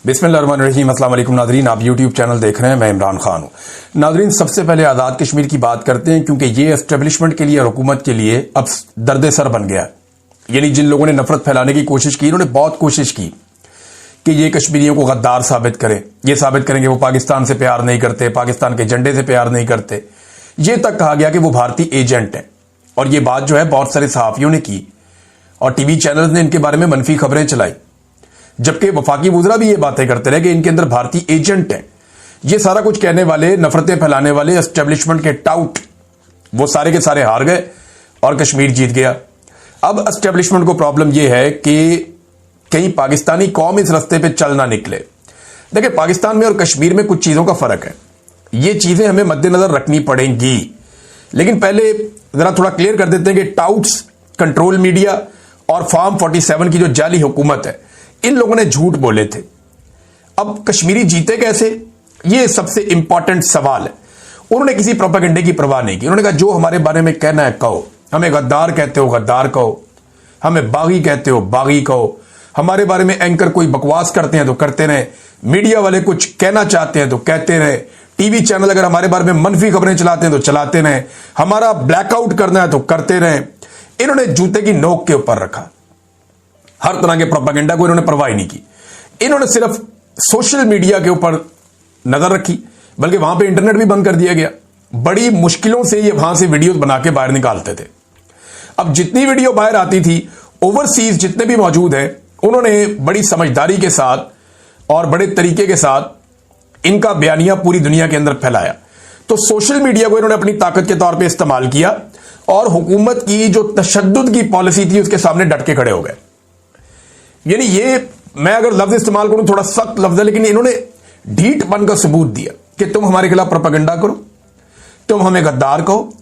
बिस्मिल्लाहिर्रहमानिर्रहीम। अस्सलाम वालेकुम नाजरीन, आप यूट्यूब चैनल देख रहे हैं, मैं इमरान खान हूं। नाजरीन, सबसे पहले आज़ाद कश्मीर की बात करते हैं, क्योंकि ये एस्टेब्लिशमेंट के लिए और हुकूमत के लिए अब दर्द सर बन गया। यानी जिन लोगों ने नफरत फैलाने की कोशिश की, इन्होंने बहुत कोशिश की कि ये कश्मीरियों को गद्दार साबित करें, ये साबित करेंगे वो पाकिस्तान से प्यार नहीं करते, पाकिस्तान के झंडे से प्यार नहीं करते। ये तक कहा गया कि वो भारतीय एजेंट है। और ये बात जो है बहुत सारे सहाफियों ने की और टीवी चैनल्स ने इनके बारे में मनफी खबरें चलाई, जबकि वफाकी वुज़रा भी ये बातें करते रहे कि इनके अंदर भारतीय एजेंट हैं। ये सारा कुछ कहने वाले, नफरतें फैलाने वाले एस्टेब्लिशमेंट के टाउट, वो सारे के सारे हार गए और कश्मीर जीत गया। अब एस्टेब्लिशमेंट को प्रॉब्लम यह है कि कहीं पाकिस्तानी कौम इस रास्ते पे चल ना निकले। देखिए, पाकिस्तान में और कश्मीर में कुछ चीजों का फर्क है, ये चीजें हमें मद्देनजर रखनी पड़ेंगी। लेकिन पहले जरा थोड़ा क्लियर कर देते हैं कि टाउट्स, कंट्रोल मीडिया और फॉर्म 47 की जो जाली हुकूमत है, इन लोगों ने झूठ बोले थे। अब कश्मीरी जीते कैसे, ये सबसे इंपॉर्टेंट सवाल है। उन्होंने किसी प्रोपेगेंडे की परवाह नहीं की। उन्होंने कहा जो हमारे बारे में कहना है कहो, हमें गद्दार कहते हो गद्दार कहो, हमें बागी कहते हो बागी कहो, हमारे बारे में एंकर कोई बकवास करते हैं तो करते रहे, मीडिया वाले कुछ कहना चाहते हैं तो कहते रहे, टीवी चैनल अगर हमारे बारे में मनफी खबरें चलाते हैं तो चलाते रहे, हमारा ब्लैकआउट करना है तो करते रहे। इन्होंने जूते की नोक के ऊपर रखा, हर तरह के प्रोपेगेंडा को इन्होंने परवाह नहीं की। इन्होंने सिर्फ सोशल मीडिया के ऊपर नजर रखी, बल्कि वहां पे इंटरनेट भी बंद कर दिया गया। बड़ी मुश्किलों से ये वहां से वीडियो बना के बाहर निकालते थे। अब जितनी वीडियो बाहर आती थी, ओवरसीज जितने भी मौजूद हैं, उन्होंने बड़ी समझदारी के साथ और बड़े तरीके के साथ इनका बयानिया पूरी दुनिया के अंदर फैलाया। तो सोशल मीडिया को इन्होंने अपनी ताकत के तौर पर इस्तेमाल किया और हुकूमत की जो तशद्दुद की पॉलिसी थी उसके सामने डट के खड़े हो गए। यानी ये, मैं अगर लफ्ज इस्तेमाल करूं थोड़ा सख्त लफ्ज है, लेकिन इन्होंने ढीठ बन का सबूत दिया कि तुम हमारे खिलाफ प्रोपेगेंडा करो, तुम हमें गद्दार कहो,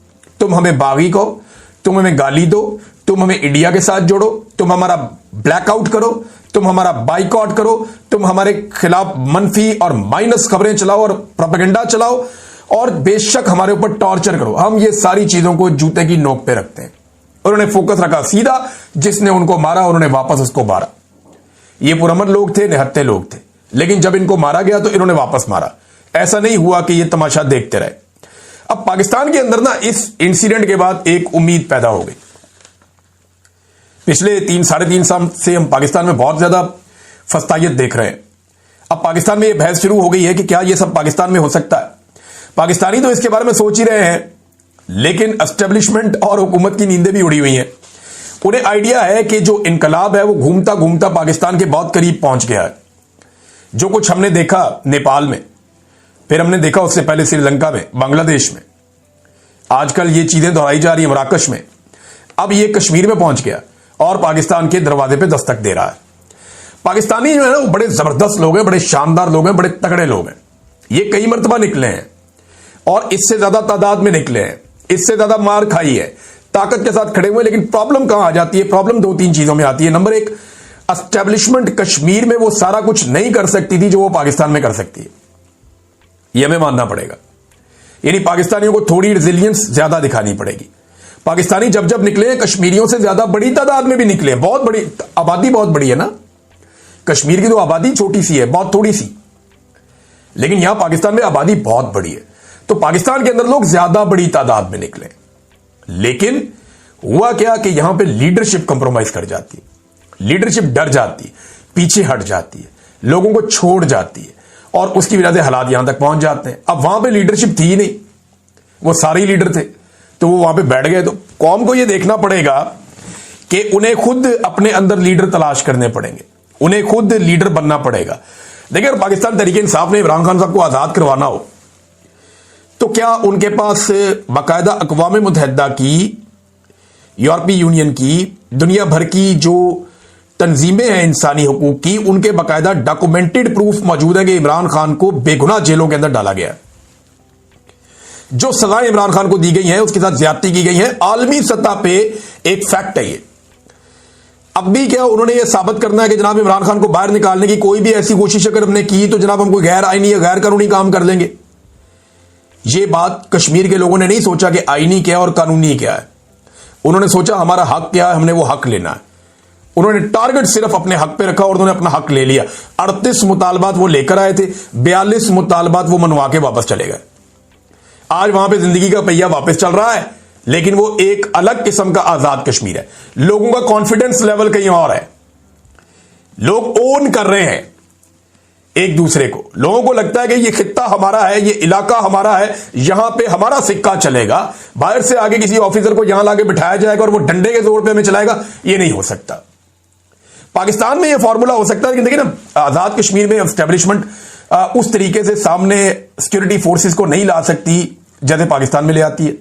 तुम हमें बागी कहो, तुम हमें गाली दो, तुम हमें इंडिया के साथ जोड़ो, तुम हमारा ब्लैकआउट करो, तुम हमारा बाइकआउट करो, तुम हमारे खिलाफ मनफी और माइनस खबरें चलाओ और प्रोपेगेंडा चलाओ और बेशक हमारे ऊपर टॉर्चर करो। हम ये सारी चीजों को जूते की नोक पे रखते हैं। उन्होंने फोकस रखा सीधा, जिसने उनको मारा उन्होंने वापस उसको मारा। ये पुरअमन लोग थे, निहत्ते लोग थे, लेकिन जब इनको मारा गया तो इन्होंने वापस मारा। ऐसा नहीं हुआ कि ये तमाशा देखते रहे। अब पाकिस्तान के अंदर ना इस इंसिडेंट के बाद एक उम्मीद पैदा हो गई। पिछले 3-3.5 साल से हम पाकिस्तान में बहुत ज्यादा फस्तायत देख रहे हैं। अब पाकिस्तान में यह बहस शुरू हो गई है कि क्या यह सब पाकिस्तान में हो सकता है। पाकिस्तानी तो इसके बारे में सोच ही रहे हैं, लेकिन एस्टेब्लिशमेंट और हुकूमत की नींदें भी उड़ी हुई हैं। उन्हें आइडिया है कि जो इनकलाब है वो घूमता घूमता पाकिस्तान के बहुत करीब पहुंच गया है। जो कुछ हमने देखा नेपाल में, फिर हमने देखा उससे पहले श्रीलंका में, बांग्लादेश में, आजकल ये चीजें दोहराई जा रही है मराकश में, अब ये कश्मीर में पहुंच गया और पाकिस्तान के दरवाजे पे दस्तक दे रहा है। पाकिस्तानी जो है ना, वो बड़े जबरदस्त लोग हैं, बड़े शानदार लोग हैं, बड़े तगड़े लोग हैं। ये कई मरतबा निकले हैं और इससे ज्यादा तादाद में निकले हैं, इससे ज्यादा मार खाई है, ताकत के साथ खड़े हुए। लेकिन प्रॉब्लम कहां आ जाती है? प्रॉब्लम 2-3 चीजों में आती है। नंबर 1, एस्टेब्लिशमेंट कश्मीर में वो सारा कुछ नहीं कर सकती थी जो वो पाकिस्तान में कर सकती है, यह हमें मानना पड़ेगा। यानी पाकिस्तानियों को थोड़ी रेजिलियंस ज्यादा दिखानी पड़ेगी। पाकिस्तानी जब जब निकले हैं, कश्मीरियों से ज्यादा बड़ी तादाद में भी निकले। बहुत बड़ी आबादी, बहुत बड़ी है ना, कश्मीर की तो आबादी छोटी सी है, बहुत थोड़ी सी, लेकिन यहां पाकिस्तान में आबादी बहुत बड़ी है। तो पाकिस्तान के अंदर लोग ज्यादा बड़ी तादाद में निकले, लेकिन हुआ क्या कि यहां पे लीडरशिप कंप्रोमाइज कर जाती है, लीडरशिप डर जाती है, पीछे हट जाती है, लोगों को छोड़ जाती है और उसकी वजह से हालात यहां तक पहुंच जाते हैं। अब वहां पे लीडरशिप थी ही नहीं, वो सारे ही लीडर थे, तो वो वहां पे बैठ गए। तो कौम को यह देखना पड़ेगा कि उन्हें खुद अपने अंदर लीडर तलाश करने पड़ेंगे, उन्हें खुद लीडर बनना पड़ेगा। देखिए, अगर पाकिस्तान तहरीक इंसाफ ने इमरान खान साहब को आजाद करवाना हो तो क्या उनके पास बाकायदा अक़वाम मुत्तहिदा की, यूरोपीय यूनियन की, दुनिया भर की जो तंजीमें हैं इंसानी हुकूक की, उनके बाकायदा डॉक्यूमेंटेड प्रूफ मौजूद है कि इमरान खान को बेगुनाह जेलों के अंदर डाला गया है। जो सजाएं इमरान खान को दी गई हैं, उसके साथ ज्यादती की गई है, आलमी सतह पे एक फैक्ट है ये। अब भी क्या उन्होंने ये साबित करना है कि जनाब इमरान खान को बाहर निकालने की कोई भी ऐसी कोशिश अगर हमने की तो जनाब हम कोई गैर आईनी या गैर कानूनी काम कर लेंगे। ये बात कश्मीर के लोगों ने नहीं सोचा कि आईनी क्या है और कानूनी क्या है। उन्होंने सोचा हमारा हक क्या है, हमने वो हक लेना है। उन्होंने टारगेट सिर्फ अपने हक पे रखा और उन्होंने अपना हक ले लिया। 38 मुतालबात वो लेकर आए थे, 42 मुतालबात वो मनवा के वापस चले गए। आज वहां पे जिंदगी का पहिया वापस चल रहा है, लेकिन वो एक अलग किस्म का आजाद कश्मीर है। लोगों का कॉन्फिडेंस लेवल कहीं और है। लोग ओन कर रहे हैं एक दूसरे को। लोगों को लगता है कि ये खित्ता हमारा है, ये इलाका हमारा है, यहां पे हमारा सिक्का चलेगा। बाहर से आगे किसी ऑफिसर को यहां लाके बिठाया जाएगा और वो डंडे के जोर पे हमें चलाएगा, ये नहीं हो सकता। पाकिस्तान में ये फॉर्मूला हो सकता है, लेकिन देखिए ना, आजाद कश्मीर में एस्टेब्लिशमेंट उस तरीके से सामने सिक्योरिटी फोर्सेस को नहीं ला सकती जैसे पाकिस्तान में ले आती है।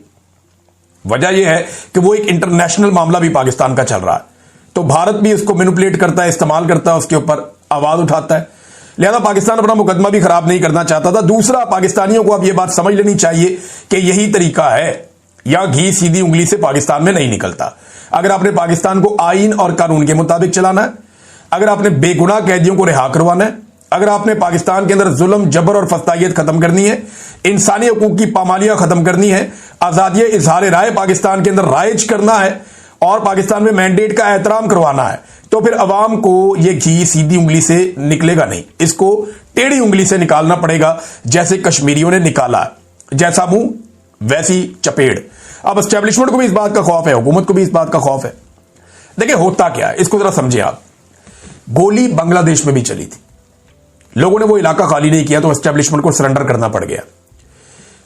वजह यह है कि वो एक इंटरनेशनल मामला भी पाकिस्तान का चल रहा है, तो भारत भी इसको मैनिपुलेट करता है, इस्तेमाल करता है, उसके ऊपर आवाज उठाता है। लिहाजा पाकिस्तान अपना मुकदमा भी खराब नहीं करना चाहता था। दूसरा, पाकिस्तानियों को अब यह बात समझ लेनी चाहिए कि यही तरीका है, या घी सीधी उंगली से पाकिस्तान में नहीं निकलता। अगर आपने पाकिस्तान को आईन और कानून के मुताबिक चलाना है, अगर आपने बेगुनाह कैदियों को रिहा करवाना है, अगर आपने पाकिस्तान के अंदर जुल्म, जबर और फस्तायत खत्म करनी है, इंसानी हकूक की पामालियां खत्म करनी है, आजादी इजहार राय पाकिस्तान के अंदर राइज करना है और पाकिस्तान में मैंडेट का एहतराम करवाना है, तो फिर अवाम को यह घी सीधी उंगली से निकलेगा नहीं, इसको टेढ़ी उंगली से निकालना पड़ेगा, जैसे कश्मीरियों ने निकाला। जैसा मुंह वैसी चपेड़। अब एस्टेब्लिशमेंट को भी इस बात का खौफ है, हुकूमत को भी इस बात का खौफ है। देखिए होता क्या है, इसको जरा समझे आप। गोली बांग्लादेश में भी चली थी, लोगों ने वो इलाका खाली नहीं किया तो एस्टेब्लिशमेंट को सरेंडर करना पड़ गया।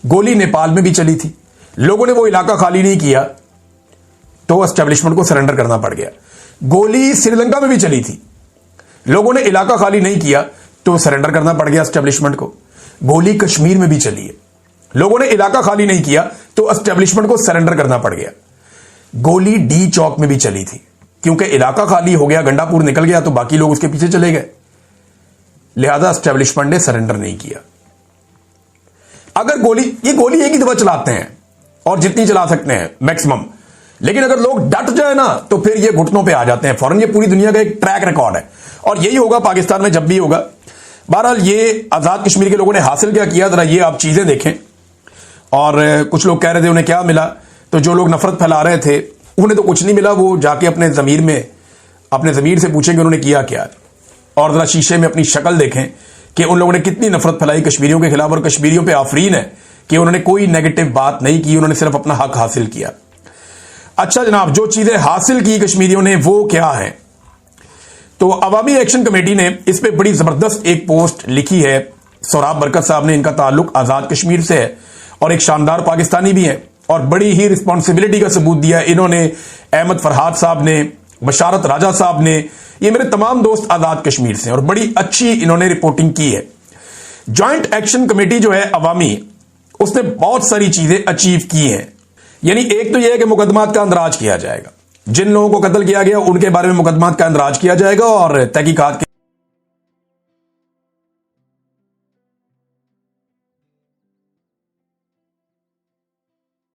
गोली नेपाल में भी चली थी, लोगों ने वो इलाका खाली नहीं किया तो एस्टेब्लिशमेंट को सरेंडर करना पड़ गया। गोली श्रीलंका में भी चली थी, लोगों ने इलाका खाली नहीं किया तो सरेंडर करना पड़ गया एस्टेब्लिशमेंट को। गोली कश्मीर में भी चली है, लोगों ने इलाका खाली नहीं किया तो एस्टेब्लिशमेंट को सरेंडर करना पड़ गया। गोली डी चौक में भी चली थी, क्योंकि इलाका खाली हो गया, गंडापुर निकल गया तो बाकी लोग उसके पीछे चले गए, लिहाजा एस्टेब्लिशमेंट ने सरेंडर नहीं किया। अगर गोली एक ही दफा चलाते हैं और जितनी चला सकते हैं मैक्सिमम, लेकिन अगर लोग डट जाए ना तो फिर ये घुटनों पे आ जाते हैं फौरन। ये पूरी दुनिया का एक ट्रैक रिकॉर्ड है और यही होगा पाकिस्तान में जब भी होगा। बहरहाल ये आजाद कश्मीर के लोगों ने हासिल क्या किया, जरा ये आप चीजें देखें। और कुछ लोग कह रहे थे उन्हें क्या मिला, तो जो लोग नफरत फैला रहे थे उन्हें तो कुछ नहीं मिला। वो जाके अपने ज़मीर से पूछेंगे उन्होंने किया क्या, और जरा शीशे में अपनी शक्ल देखें कि उन लोगों ने कितनी नफरत फैलाई कश्मीरियों के खिलाफ। और कश्मीरियों पे आफरीन है कि उन्होंने कोई नेगेटिव बात नहीं की, उन्होंने सिर्फ अपना हक हासिल किया। अच्छा जनाब, जो चीजें हासिल की कश्मीरियों ने वो क्या है, तो अवामी एक्शन कमेटी ने इस पे बड़ी जबरदस्त एक पोस्ट लिखी है। सोराब बरकत साहब ने, इनका ताल्लुक आजाद कश्मीर से है और एक शानदार पाकिस्तानी भी है और बड़ी ही रिस्पॉन्सिबिलिटी का सबूत दिया इन्होंने। अहमद फरहाद साहब ने, बशारत राजा साहब ने, ये मेरे तमाम दोस्त आजाद कश्मीर से, और बड़ी अच्छी इन्होंने रिपोर्टिंग की है। ज्वाइंट एक्शन कमेटी जो है अवामी, उसने बहुत सारी चीजें अचीव की हैं। यानी एक तो यह है कि मुकदमात का अंदराज किया जाएगा, जिन लोगों को कत्ल किया गया उनके बारे में मुकदमात का अंदराज किया जाएगा और तहकीकात